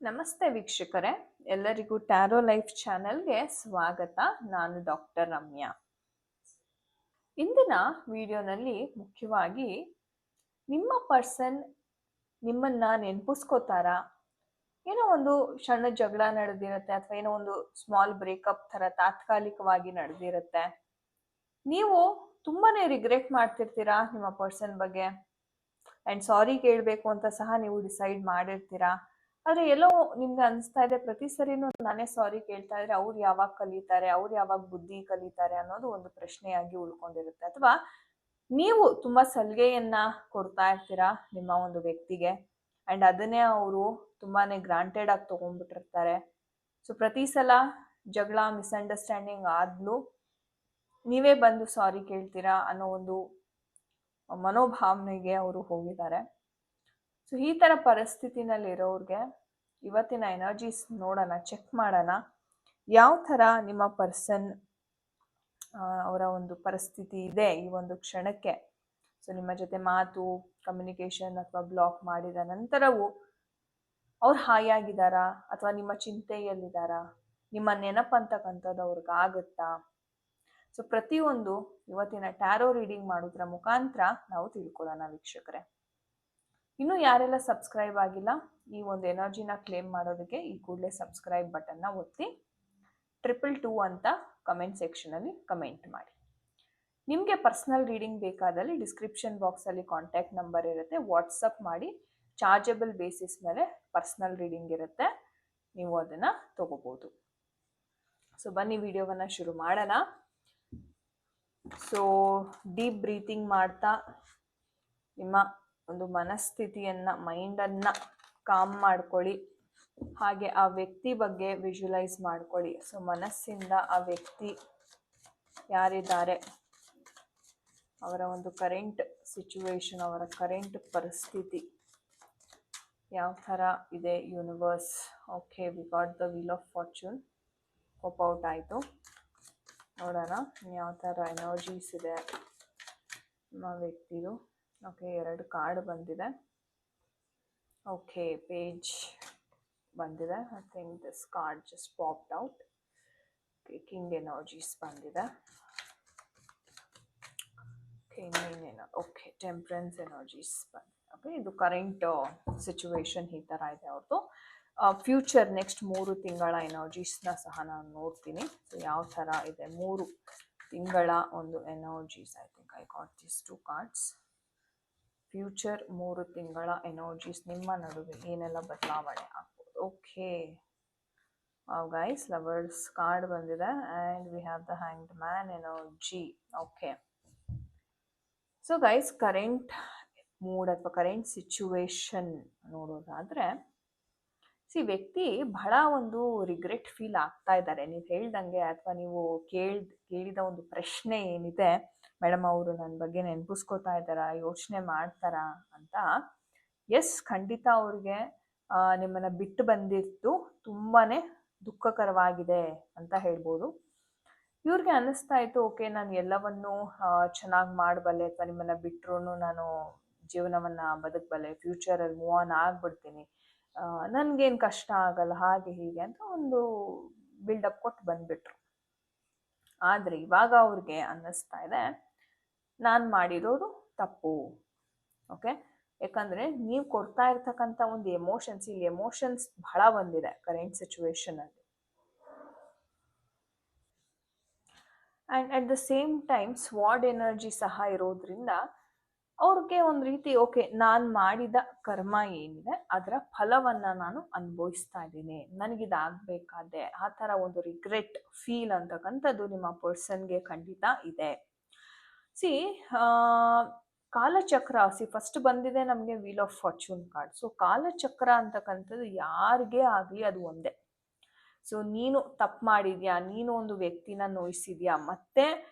ನಮಸ್ತೆ ವೀಕ್ಷಕರೇ, ಎಲ್ಲರಿಗೂ ಟ್ಯಾರೋ ಲೈಫ್ ಚಾನೆಲ್ಗೆ ಸ್ವಾಗತ. ನಾನು ಡಾಕ್ಟರ್ ರಮ್ಯಾ. ಇಂದಿನ ವಿಡಿಯೋನಲ್ಲಿ ಮುಖ್ಯವಾಗಿ ನಿಮ್ಮ ಪರ್ಸನ್ ನಿಮ್ಮನ್ನ ನೆನಪಿಸ್ಕೋತಾರಾ, ಏನೋ ಒಂದು ಸಣ್ಣ ಜಗಳ ನಡೆದಿರುತ್ತೆ ಅಥವಾ ಏನೋ ಒಂದು ಸ್ಮಾಲ್ ಬ್ರೇಕಪ್ ಥರ ತಾತ್ಕಾಲಿಕವಾಗಿ ನಡೆದಿರುತ್ತೆ. ನೀವು ತುಂಬಾನೇ ರಿಗ್ರೆಟ್ ಮಾಡ್ತಿರ್ತೀರಾ ನಿಮ್ಮ ಪರ್ಸನ್ ಬಗ್ಗೆ ಆ್ಯಂಡ್ ಸಾರಿ ಕೇಳಬೇಕು ಅಂತ ಸಹ ನೀವು ಡಿಸೈಡ್ ಮಾಡಿರ್ತೀರಾ. ಆದರೆ ಎಲ್ಲೋ ನಿಮ್ಗೆ ಅನಿಸ್ತಾ ಇದೆ, ಪ್ರತಿ ಸರಿನೂ ನಾನೇ ಸಾರಿ ಕೇಳ್ತಾ ಇದ್ರೆ ಅವ್ರು ಯಾವಾಗ ಕಲಿತಾರೆ, ಅವ್ರು ಯಾವಾಗ ಬುದ್ಧಿ ಕಲಿತಾರೆ ಅನ್ನೋದು ಒಂದು ಪ್ರಶ್ನೆಯಾಗಿ ಉಳ್ಕೊಂಡಿರುತ್ತೆ. ಅಥವಾ ನೀವು ತುಂಬಾ ಸಲಿಗೆಯನ್ನ ಕೊಡ್ತಾ ಇರ್ತೀರಾ ನಿಮ್ಮ ಒಂದು ವ್ಯಕ್ತಿಗೆ ಆ್ಯಂಡ್ ಅದನ್ನೇ ಅವರು ತುಂಬಾನೇ ಗ್ರಾಂಟೆಡ್ ಆಗಿ ತಗೊಂಡ್ಬಿಟ್ಟಿರ್ತಾರೆ. ಸೊ ಪ್ರತಿ ಸಲ ಜಗಳ ಮಿಸ್ಅಂಡರ್ಸ್ಟ್ಯಾಂಡಿಂಗ್ ಆದ್ಲೂ ನೀವೇ ಬಂದು ಸಾರಿ ಕೇಳ್ತೀರಾ ಅನ್ನೋ ಒಂದು ಮನೋಭಾವನೆಗೆ ಅವರು ಹೋಗಿದ್ದಾರೆ. ಸೊ ಈ ಥರ ಪರಿಸ್ಥಿತಿನಲ್ಲಿರೋರಿಗೆ ಇವತ್ತಿನ ಎನರ್ಜೀಸ್ ನೋಡೋಣ, ಚೆಕ್ ಮಾಡೋಣ ಯಾವ ಥರ ನಿಮ್ಮ ಪರ್ಸನ್ ಅವರ ಒಂದು ಪರಿಸ್ಥಿತಿ ಇದೆ ಈ ಒಂದು ಕ್ಷಣಕ್ಕೆ. ಸೊ ನಿಮ್ಮ ಜೊತೆ ಮಾತು, ಕಮ್ಯುನಿಕೇಷನ್ ಅಥವಾ ಬ್ಲಾಕ್ ಮಾಡಿದ ನಂತರವೂ ಅವ್ರು ಹಾಯಾಗಿದ್ದಾರಾ ಅಥವಾ ನಿಮ್ಮ ಚಿಂತೆಯಲ್ಲಿದ್ದಾರಾ, ನಿಮ್ಮ ನೆನಪಂತಕ್ಕಂಥದ್ದು ಅವ್ರಿಗೆ ಆಗುತ್ತಾ? ಸೊ ಪ್ರತಿಯೊಂದು ಇವತ್ತಿನ ಟ್ಯಾರೋ ರೀಡಿಂಗ್ ಮಾಡೋದ್ರ ಮುಖಾಂತರ ನಾವು ತಿಳ್ಕೊಳ್ಳೋಣ ವೀಕ್ಷಕರೇ. ಇನ್ನು ಯಾರೆಲ್ಲ ಸಬ್ಸ್ಕ್ರೈಬ್ ಆಗಿಲ್ಲ, ಈ ಒಂದು ಎನರ್ಜಿನ ಕ್ಲೇಮ್ ಮಾಡೋದಕ್ಕೆ ಈ ಕೂಡಲೇ ಸಬ್ಸ್ಕ್ರೈಬ್ ಬಟನ್ನ ಒತ್ತಿ 222 ಅಂತ ಕಮೆಂಟ್ ಸೆಕ್ಷನಲ್ಲಿ ಕಮೆಂಟ್ ಮಾಡಿ. ನಿಮಗೆ ಪರ್ಸ್ನಲ್ ರೀಡಿಂಗ್ ಬೇಕಾದಲ್ಲಿ ಡಿಸ್ಕ್ರಿಪ್ಷನ್ ಬಾಕ್ಸಲ್ಲಿ ಕಾಂಟ್ಯಾಕ್ಟ್ ನಂಬರ್ ಇರುತ್ತೆ, ವಾಟ್ಸಪ್ ಮಾಡಿ. ಚಾರ್ಜಬಲ್ ಬೇಸಿಸ್ ಮೇಲೆ ಪರ್ಸ್ನಲ್ ರೀಡಿಂಗ್ ಇರುತ್ತೆ, ನೀವು ಅದನ್ನು ತಗೋಬೋದು. ಸೊ ಬನ್ನಿ ವಿಡಿಯೋವನ್ನು ಶುರು ಮಾಡೋಣ. ಸೊ ಡೀಪ್ ಬ್ರೀತಿಂಗ್ ಮಾಡ್ತಾ ನಿಮ್ಮ ಒಂದು ಮನಸ್ಥಿತಿಯನ್ನು, ಮೈಂಡನ್ನು ಕಾಮ್ ಮಾಡ್ಕೊಳ್ಳಿ. ಹಾಗೆ ಆ ವ್ಯಕ್ತಿ ಬಗ್ಗೆ ವಿಜುವಲೈಸ್ ಮಾಡ್ಕೊಳ್ಳಿ. ಸೊ ಮನಸ್ಸಿಂದ ಆ ವ್ಯಕ್ತಿ ಯಾರಿದ್ದಾರೆ, ಅವರ ಒಂದು ಕರೆಂಟ್ ಸಿಚುವೇಶನ್, ಅವರ ಕರೆಂಟ್ ಪರಿಸ್ಥಿತಿ ಯಾವ ಥರ ಇದೆ universe. Okay, we got the wheel of fortune pop out ಆಯಿತು. ನೋಡೋಣ ಯಾವ ಥರ ಎನರ್ಜೀಸ್ ಇದೆ ನಮ್ಮ ವ್ಯಕ್ತಿದು. ಓಕೆ, 2 ಕಾರ್ಡ್ ಬಂದಿದೆ. ಓಕೆ, ಪೇಜ್ ಬಂದಿದೆ. I think this card just popped out. Okay, king energies ಬಂದಿದೆ. ಓಕೆ, ಟೆಂಪ್ರೆನ್ಸ್ ಎನರ್ಜೀಸ್ ಬಂದಿದೆ. ಓಕೆ, ಇದು ಕರೆಂಟ್ ಸಿಚುವೇಶನ್ ಈ ಥರ ಇದೆ ಅವ್ರದ್ದು. ಫ್ಯೂಚರ್ ನೆಕ್ಸ್ಟ್ 3 ತಿಂಗಳ ಎನರ್ಜೀಸ್ನ ಸಹ ನಾನು ನೋಡ್ತೀನಿ. ಸೊ ಯಾವ ಥರ ಇದೆ 3 ತಿಂಗಳ ಒಂದು energies. I think I got this 2 cards. Future 3 ತಿಂಗಳ ಎನರ್ಜೀಸ್, ನಿಮ್ಮ ನಡುವೆ ಏನೆಲ್ಲ ಬದಲಾವಣೆ ಆಗ್ಬೋದು. ಓಕೆ ಗೈಸ್, ಲವರ್ಸ್ ಕಾರ್ಡ್ ಬಂದಿದೆ and we have the hanged man energy. Okay, so guys, current mood ಅಥವಾ ಕರೆಂಟ್ ಸಿಚುವೇಶನ್ ನೋಡೋದಾದರೆ, ವ್ಯಕ್ತಿ ಬಹಳ ಒಂದು ರಿಗ್ರೆಟ್ ಫೀಲ್ ಆಗ್ತಾ ಇದ್ದಾರೆ. ನೀವು ಹೇಳ್ದಂಗೆ ಅಥವಾ ನೀವು ಕೇಳಿದ ಒಂದು ಪ್ರಶ್ನೆ ಏನಿದೆ, ಮೇಡಮ್ ಅವರು ನನ್ನ ಬಗ್ಗೆ ನೆನಪಿಸ್ಕೋತಾ ಇದ್ದಾರಾ, ಯೋಚನೆ ಮಾಡ್ತಾರಾ ಅಂತ. ಎಸ್, ಖಂಡಿತ ಅವ್ರಿಗೆ ನಿಮ್ಮನ್ನ ಬಿಟ್ಟು ಬಂದಿದ್ದು ತುಂಬಾನೇ ದುಃಖಕರವಾಗಿದೆ ಅಂತ ಹೇಳ್ಬೋದು. ಇವ್ರಿಗೆ ಅನ್ನಿಸ್ತಾ ಇತ್ತು, ಓಕೆ ನಾನು ಎಲ್ಲವನ್ನೂ ಚೆನ್ನಾಗಿ ಮಾಡಬಲ್ಲೆ ಅಥವಾ ನಿಮ್ಮನ್ನ ಬಿಟ್ಟರು ನಾನು ಜೀವನವನ್ನ ಬದುಕಬಲ್ಲೆ, ಫ್ಯೂಚರಲ್ಲಿ ಮೂವ್ ಆನ್ ಆಗ್ಬಿಡ್ತೀನಿ, ನನಗೇನು ಕಷ್ಟ ಆಗಲ್ಲ, ಹಾಗೆ ಹೀಗೆ ಅಂತ ಒಂದು ಬಿಲ್ಡಪ್ ಕೊಟ್ಟು ಬಂದ್ಬಿಟ್ರು. ಆದರೆ ಇವಾಗ ಅವ್ರಿಗೆ ಅನ್ನಿಸ್ತಾ ಇದೆ, ನಾನು ಮಾಡಿರೋದು ತಪ್ಪು. ಓಕೆ, ಯಾಕಂದರೆ ನೀವು ಕೊಡ್ತಾ ಇರ್ತಕ್ಕಂಥ ಒಂದು ಎಮೋಷನ್ಸ್, ಇಲ್ಲಿ ಎಮೋಷನ್ಸ್ ಬಹಳ ಬಂದಿದೆ ಕರೆಂಟ್ ಸಿಚುವೇಶನಲ್ಲಿ. And at the same time squad energy ಸಹ ಇರೋದ್ರಿಂದ ಅವ್ರಿಗೆ ಒಂದು ರೀತಿ, ಓಕೆ ನಾನು ಮಾಡಿದ ಕರ್ಮ ಏನಿದೆ ಅದರ ಫಲವನ್ನು ನಾನು ಅನುಭವಿಸ್ತಾ ಇದ್ದೀನಿ, ನನಗಿದಾಗಬೇಕಾದೆ, ಆ ಥರ ಒಂದು ರಿಗ್ರೆಟ್ ಫೀಲ್ ಅಂತಕ್ಕಂಥದ್ದು ನಿಮ್ಮ ಪರ್ಸನ್ಗೆ ಖಂಡಿತ ಇದೆ. ಕಾಲಚಕ್ರ, ಫಸ್ಟ್ ಬಂದಿದೆ ನಮಗೆ wheel of fortune card. So ಕಾಲಚಕ್ರ ಅಂತಕ್ಕಂಥದ್ದು ಯಾರಿಗೇ ಆಗಲಿ ಅದು ಒಂದೇ. ಸೊ ನೀನು ತಪ್ಪು ಮಾಡಿದ್ಯಾ, ನೀನು ಒಂದು ವ್ಯಕ್ತಿನ ನೋಯಿಸಿದ್ಯಾ, ಮತ್ತೆ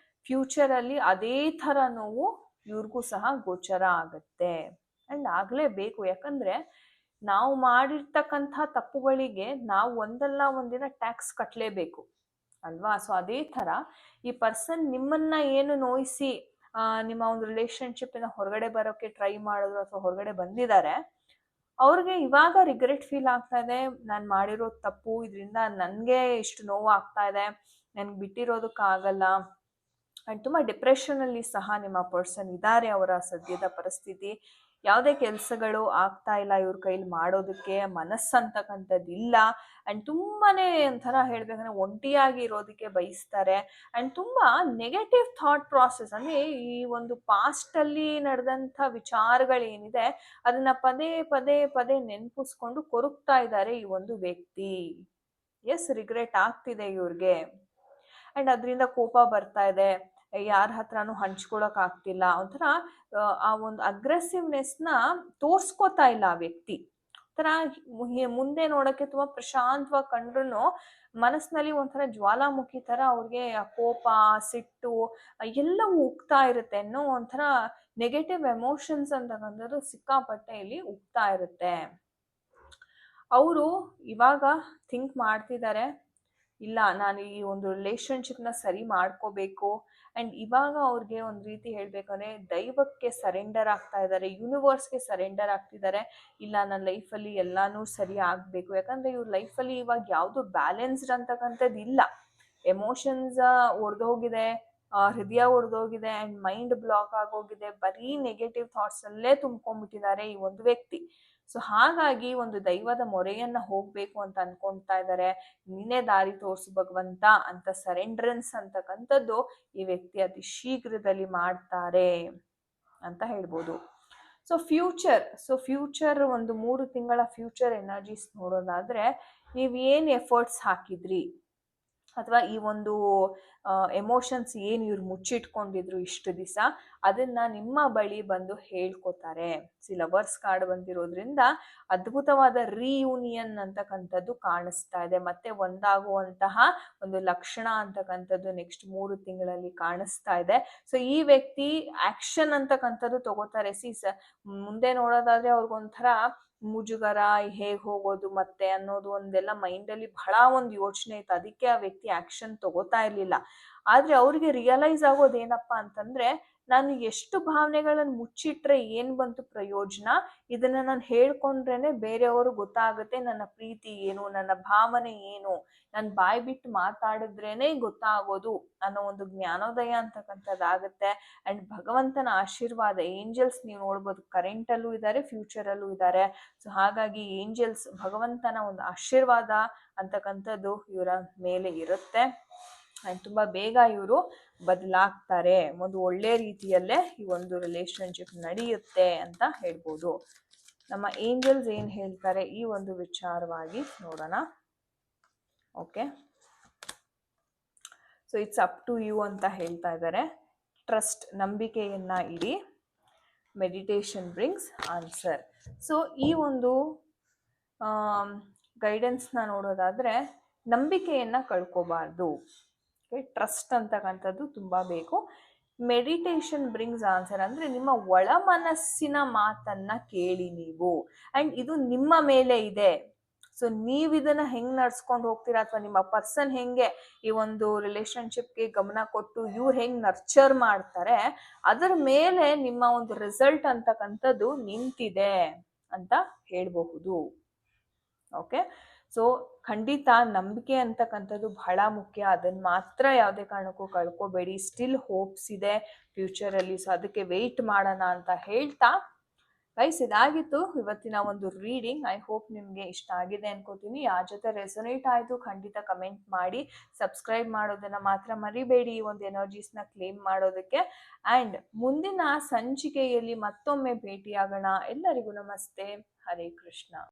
ಫ್ಯೂಚರಲ್ಲಿ ಅದೇ ಥರ ನೋವು ಇವ್ರಿಗೂ ಸಹ ಗೋಚರ ಆಗುತ್ತೆ. ಆ್ಯಂಡ್ ಆಗಲೇಬೇಕು, ಯಾಕಂದರೆ ನಾವು ಮಾಡಿರ್ತಕ್ಕಂಥ ತಪ್ಪುಗಳಿಗೆ ನಾವು ಒಂದಲ್ಲ ಒಂದಿನ ಟ್ಯಾಕ್ಸ್ ಕಟ್ಟಲೇಬೇಕು ಅಲ್ವಾ. ಸೊ ಅದೇ ಥರ ಈ ಪರ್ಸನ್ ನಿಮ್ಮನ್ನ ಏನು ನೋಯಿಸಿ ನಿಮ್ಮ ಒಂದು ರಿಲೇಶನ್ಶಿಪ್ಪಿನ ಹೊರಗಡೆ ಬರೋಕ್ಕೆ ಟ್ರೈ ಮಾಡಿದ್ರು ಅಥವಾ ಹೊರಗಡೆ ಬಂದಿದ್ದಾರೆ, ಅವ್ರಿಗೆ ಇವಾಗ ರಿಗ್ರೆಟ್ ಫೀಲ್ ಆಗ್ತಾ ಇದೆ, ನಾನು ಮಾಡಿರೋ ತಪ್ಪು, ಇದರಿಂದ ನನಗೆ ಇಷ್ಟು ನೋವು ಆಗ್ತಾ ಇದೆ, ನನ್ಗೆ ಬಿಟ್ಟಿರೋದಕ್ಕಾಗಲ್ಲ. ಆ್ಯಂಡ್ ತುಂಬ ಡಿಪ್ರೆಷನಲ್ಲಿ ಸಹ ನಿಮ್ಮ ಪರ್ಸನ್ ಇದ್ದಾರೆ. ಅವರ ಸದ್ಯದ ಪರಿಸ್ಥಿತಿ ಯಾವುದೇ ಕೆಲಸಗಳು ಆಗ್ತಾ ಇಲ್ಲ ಇವ್ರ ಕೈಲಿ ಮಾಡೋದಕ್ಕೆ, ಮನಸ್ಸಂತಕ್ಕಂಥದ್ದು ಇಲ್ಲ. ಆ್ಯಂಡ್ ತುಂಬಾನೇ ಒಂಥರ ಹೇಳ್ಬೇಕಂದ್ರೆ ಒಂಟಿಯಾಗಿ ಇರೋದಕ್ಕೆ ಬಯಸ್ತಾರೆ. ಆ್ಯಂಡ್ ತುಂಬ ನೆಗೆಟಿವ್ ಥಾಟ್ ಪ್ರಾಸೆಸ್, ಅಂದರೆ ಈ ಒಂದು ಪಾಸ್ಟಲ್ಲಿ ನಡೆದಂಥ ವಿಚಾರಗಳೇನಿದೆ ಅದನ್ನ ಪದೇ ಪದೇ ಪದೇ ನೆನಪಿಸ್ಕೊಂಡು ಕೊರಗ್ತಾ ಇದ್ದಾರೆ ಈ ಒಂದು ವ್ಯಕ್ತಿ. ಎಸ್, ರಿಗ್ರೆಟ್ ಆಗ್ತಿದೆ ಇವ್ರಿಗೆ. ಆ್ಯಂಡ್ ಅದರಿಂದ ಕೋಪ ಬರ್ತಾ ಇದೆ, ಯಾರ ಹತ್ರನೂ ಹಂಚ್ಕೊಳಕ್ ಆಗ್ತಿಲ್ಲ. ಒಂಥರ ಆ ಒಂದು ಅಗ್ರೆಸಿವ್ನೆಸ್ನ ತೋರ್ಸ್ಕೊತಾ ಇಲ್ಲ ಆ ವ್ಯಕ್ತಿ. ಒಂಥರ ಮುಂದೆ ನೋಡಕ್ಕೆ ತುಂಬಾ ಪ್ರಶಾಂತವಾಗಿ ಕಂಡ್ರು ಮನಸ್ಸಿನಲ್ಲಿ ಒಂಥರ ಜ್ವಾಲಾಮುಖಿ ತರ ಅವ್ರಿಗೆ ಆ ಕೋಪ, ಸಿಟ್ಟು ಎಲ್ಲವೂ ಉಗ್ತಾ ಇರುತ್ತೆ. ಅನ್ನೋ ಒಂಥರ ನೆಗೆಟಿವ್ ಎಮೋಷನ್ಸ್ ಅಂತಕ್ಕಂಥದ್ದು ಸಿಕ್ಕಾಪಟ್ಟೆ ಇಲ್ಲಿ ಉಗ್ತಾ ಇರುತ್ತೆ. ಅವರು ಇವಾಗ ಥಿಂಕ್ ಮಾಡ್ತಿದ್ದಾರೆ, ಇಲ್ಲ ನಾನು ಈ ಒಂದು ರಿಲೇಶನ್ಶಿಪ್ನ ಸರಿ ಮಾಡ್ಕೋಬೇಕು. ಆ್ಯಂಡ್ ಇವಾಗ ಅವ್ರಿಗೆ ಒಂದು ರೀತಿ ಹೇಳ್ಬೇಕಂದ್ರೆ ದೈವಕ್ಕೆ ಸರೆಂಡರ್ ಆಗ್ತಾ ಇದ್ದಾರೆ, ಯೂನಿವರ್ಸ್ಗೆ ಸರೆಂಡರ್ ಆಗ್ತಿದ್ದಾರೆ. ಇಲ್ಲ, ನನ್ನ ಲೈಫಲ್ಲಿ ಎಲ್ಲಾನು ಸರಿ ಆಗಬೇಕು. ಯಾಕಂದರೆ ಇವ್ರ ಲೈಫಲ್ಲಿ ಇವಾಗ ಯಾವುದು ಬ್ಯಾಲೆನ್ಸ್ಡ್ ಅಂತಕ್ಕಂಥದ್ದು ಇಲ್ಲ. ಎಮೋಷನ್ಸ್ ಒಡೆದೋಗಿದೆ, ಹೃದಯ ಒಡೆದೋಗಿದೆ, ಆ್ಯಂಡ್ ಮೈಂಡ್ ಬ್ಲಾಕ್ ಆಗೋಗಿದೆ. ಬರೀ ನೆಗೆಟಿವ್ ಥಾಟ್ಸಲ್ಲೇ ತುಂಬ್ಕೊಂಡ್ಬಿಟ್ಟಿದ್ದಾರೆ ಈ ಒಂದು ವ್ಯಕ್ತಿ. ಸೊ ಹಾಗಾಗಿ ಒಂದು ದೈವದ ಮೊರೆಯನ್ನ ಹೋಗ್ಬೇಕು ಅಂತ ಅನ್ಕೊಳ್ತಾ ಇದ್ದಾರೆ. ನೀನೇ ದಾರಿ ತೋರಿಸು ಭಗವಂತ ಅಂತ ಸರೆಂಡ್ರೆನ್ಸ್ ಅಂತಕ್ಕಂಥದ್ದು ಈ ವ್ಯಕ್ತಿ ಅತಿ ಶೀಘ್ರದಲ್ಲಿ ಮಾಡ್ತಾರೆ ಅಂತ ಹೇಳ್ಬೋದು. ಫ್ಯೂಚರ್ ಒಂದು 3 ತಿಂಗಳ ಫ್ಯೂಚರ್ ಎನರ್ಜೀಸ್ ನೋಡೋದಾದ್ರೆ, ನೀವು ಏನು ಎಫರ್ಟ್ಸ್ ಹಾಕಿದ್ರಿ ಅಥವಾ ಈ ಒಂದು ಎಮೋಷನ್ಸ್ ಏನು ಇವ್ರು ಮುಚ್ಚಿಟ್ಕೊಂಡಿದ್ರು ಇಷ್ಟು ದಿವಸ, ಅದನ್ನ ನಿಮ್ಮ ಬಳಿ ಬಂದು ಹೇಳ್ಕೊತಾರೆ. ಲವರ್ಸ್ ಕಾರ್ಡ್ ಬಂದಿರೋದ್ರಿಂದ ಅದ್ಭುತವಾದ ರಿಯೂನಿಯನ್ ಅಂತಕ್ಕಂಥದ್ದು ಕಾಣಿಸ್ತಾ ಇದೆ. ಮತ್ತೆ ಒಂದಾಗುವಂತಹ ಒಂದು ಲಕ್ಷಣ ಅಂತಕ್ಕಂಥದ್ದು ನೆಕ್ಸ್ಟ್ 3 ತಿಂಗಳಲ್ಲಿ ಕಾಣಿಸ್ತಾ ಇದೆ. ಸೊ ಈ ವ್ಯಕ್ತಿ ಆಕ್ಷನ್ ಅಂತಕ್ಕಂಥದ್ದು ತಗೋತಾರೆ. ಮುಂದೆ ನೋಡೋದಾದ್ರೆ ಅವ್ರಿಗೊಂಥರ ಮುಜುಗರ, ಹೇಗೆ ಹೋಗೋದು ಮತ್ತೆ ಅನ್ನೋದು ಒಂದೆಲ್ಲ ಮೈಂಡಲ್ಲಿ ಬಹಳ ಒಂದು ಯೋಚನೆ ಇತ್ತು. ಅದಕ್ಕೆ ಆ ವ್ಯಕ್ತಿ ಆಕ್ಷನ್ ತಗೋತಾ ಇರ್ಲಿಲ್ಲ. ಆದ್ರೆ ಅವ್ರಿಗೆ ರಿಯಲೈಸ್ ಆಗೋದೇನಪ್ಪಾ ಅಂತಂದ್ರೆ, ನಾನು ಎಷ್ಟು ಭಾವನೆಗಳನ್ನು ಮುಚ್ಚಿಟ್ರೆ ಏನ್ ಬಂತು ಪ್ರಯೋಜನ, ಇದನ್ನ ನಾನು ಹೇಳ್ಕೊಂಡ್ರೇನೆ ಬೇರೆಯವರು ಗೊತ್ತಾಗುತ್ತೆ ನನ್ನ ಪ್ರೀತಿ ಏನು, ನನ್ನ ಭಾವನೆ ಏನು, ನಾನು ಬಾಯಿ ಬಿಟ್ಟು ಮಾತಾಡಿದ್ರೇನೆ ಗೊತ್ತಾಗೋದು ಅನ್ನೋ ಒಂದು ಜ್ಞಾನೋದಯ ಅಂತಕ್ಕಂಥದ್ದಾಗುತ್ತೆ. ಅಂಡ್ ಭಗವಂತನ ಆಶೀರ್ವಾದ, ಏಂಜಲ್ಸ್ ನೀವು ನೋಡ್ಬೋದು ಕರೆಂಟಲ್ಲೂ ಇದ್ದಾರೆ, ಫ್ಯೂಚರಲ್ಲೂ ಇದ್ದಾರೆ. ಸೊ ಹಾಗಾಗಿ ಏಂಜಲ್ಸ್, ಭಗವಂತನ ಒಂದು ಆಶೀರ್ವಾದ ಅಂತಕ್ಕಂಥದ್ದು ಇವರ ಮೇಲೆ ಇರುತ್ತೆ. ಆ್ಯಂಡ್ ತುಂಬ ಬೇಗ ಇವರು ಬದಲಾಗ್ತಾರೆ. ಒಂದು ಒಳ್ಳೆ ರೀತಿಯಲ್ಲೇ ಈ ಒಂದು ರಿಲೇಶನ್ಶಿಪ್ ನಡೆಯುತ್ತೆ ಅಂತ ಹೇಳ್ಬೋದು. ನಮ್ಮ ಏಂಜಲ್ಸ್ ಏನು ಹೇಳ್ತಾರೆ ಈ ಒಂದು ವಿಚಾರವಾಗಿ ನೋಡೋಣ. Okay, so it's up to you ಅಂತ ಹೇಳ್ತಾ ಇದ್ದಾರೆ. ಟ್ರಸ್ಟ್, ನಂಬಿಕೆಯನ್ನ ಇಡಿ. Meditation brings answer. ಸೊ ಈ ಒಂದು ಗೈಡೆನ್ಸ್ನ ನೋಡೋದಾದ್ರೆ, ನಂಬಿಕೆಯನ್ನ ಕಳ್ಕೋಬಾರ್ದು. ಟ್ರಸ್ಟ್ ಅಂತಕ್ಕಂಥದ್ದು ತುಂಬ ಬೇಕು. ಮೆಡಿಟೇಷನ್ ಬ್ರಿಂಗ್ಸ್ ಆನ್ಸರ್ ಅಂದರೆ ನಿಮ್ಮ ಒಳ ಮನಸ್ಸಿನ ಮಾತನ್ನ ಕೇಳಿ ನೀವು. ಆ್ಯಂಡ್ ಇದು ನಿಮ್ಮ ಮೇಲೆ ಇದೆ. ಸೊ ನೀವು ಇದನ್ನ ಹೆಂಗ್ ನಡ್ಸ್ಕೊಂಡು ಹೋಗ್ತೀರಾ, ಅಥವಾ ನಿಮ್ಮ ಪರ್ಸನ್ ಹೆಂಗೆ ಈ ಒಂದು ರಿಲೇಶನ್ಶಿಪ್ಗೆ ಗಮನ ಕೊಟ್ಟು ಇವ್ರು ಹೆಂಗ್ ನರ್ಚರ್ ಮಾಡ್ತಾರೆ, ಅದರ ಮೇಲೆ ನಿಮ್ಮ ಒಂದು ರಿಸಲ್ಟ್ ಅಂತಕ್ಕಂಥದ್ದು ನಿಂತಿದೆ ಅಂತ ಹೇಳ್ಬಹುದು. ಓಕೆ, ಸೊ ಖಂಡಿತ ನಂಬಿಕೆ ಅಂತಕ್ಕಂಥದ್ದು ಬಹಳ ಮುಖ್ಯ. ಅದನ್ನ ಮಾತ್ರ ಯಾವುದೇ ಕಾರಣಕ್ಕೂ ಕಳ್ಕೊಬೇಡಿ. ಸ್ಟಿಲ್ ಹೋಪ್ಸ್ ಇದೆ ಫ್ಯೂಚರಲ್ಲಿ. ಸೊ ಅದಕ್ಕೆ ವೆಯ್ಟ್ ಮಾಡೋಣ ಅಂತ ಹೇಳ್ತಾ, ಗೈಸ್ ಇದಾಗಿತ್ತು ಇವತ್ತಿನ ಒಂದು ರೀಡಿಂಗ್. ಐ ಹೋಪ್ ನಿಮಗೆ ಇಷ್ಟ ಆಗಿದೆ ಅನ್ಕೋತೀನಿ. ಯಾರ ಜೊತೆ ರೆಸೊನೇಟ್ ಆಯಿತು ಖಂಡಿತ ಕಮೆಂಟ್ ಮಾಡಿ. ಸಬ್ಸ್ಕ್ರೈಬ್ ಮಾಡೋದನ್ನ ಮಾತ್ರ ಮರಿಬೇಡಿ ಈ ಒಂದು ಎನರ್ಜೀಸ್ನ ಕ್ಲೇಮ್ ಮಾಡೋದಕ್ಕೆ. ಆ್ಯಂಡ್ ಮುಂದಿನ ಸಂಚಿಕೆಯಲ್ಲಿ ಮತ್ತೊಮ್ಮೆ ಭೇಟಿಯಾಗೋಣ. ಎಲ್ಲರಿಗೂ ನಮಸ್ತೆ. ಹರೇ ಕೃಷ್ಣ.